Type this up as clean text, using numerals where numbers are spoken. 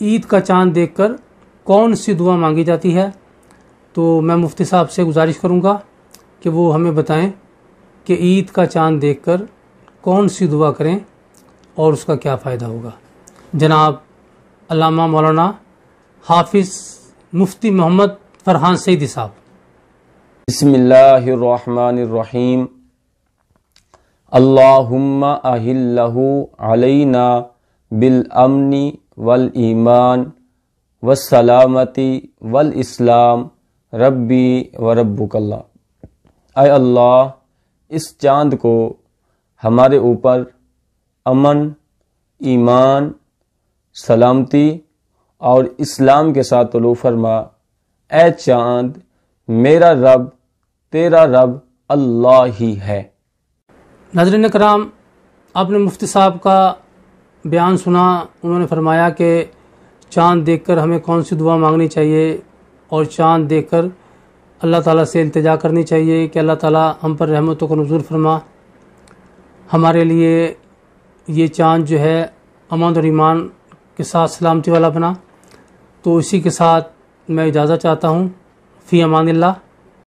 عید کا چاند دیکھ کر کون سی دعا مانگی جاتی ہے، تو میں مفتی صاحب سے گزارش کروں گا کہ وہ ہمیں بتائیں کہ عید کا چاند دیکھ کر کون سی دعا کریں اور اس کا کیا فائدہ ہوگا۔ جناب علامہ مولانا حافظ مفتی محمد فرحان سعیدی صاحب۔ بسم اللہ الرحمن الرحیم۔ اللہم اہلہ علینا بالامن والایمان والسلامتی والاسلام ربی وربک اللہ۔ اے اللہ، اس چاند کو ہمارے اوپر امن، ایمان، سلامتی اور اسلام کے ساتھ طلوع فرما۔ اے چاند، میرا رب تیرا رب اللہ ہی ہے۔ ناظرین کرام، آپ نے مفتی صاحب کا بیان سنا۔ انہوں نے فرمایا کہ چاند دیکھ کر ہمیں کون سی دعا مانگنی چاہیے، اور چاند دیکھ کر اللہ تعالیٰ سے التجا کرنی چاہیے کہ اللہ تعالیٰ ہم پر رحمتوں کو نزول فرما۔ ہمارے لیے یہ چاند جو ہے امن اور ایمان کے ساتھ سلامتی والا بنا۔ تو اسی کے ساتھ میں اجازت چاہتا ہوں۔ فی امان اللہ۔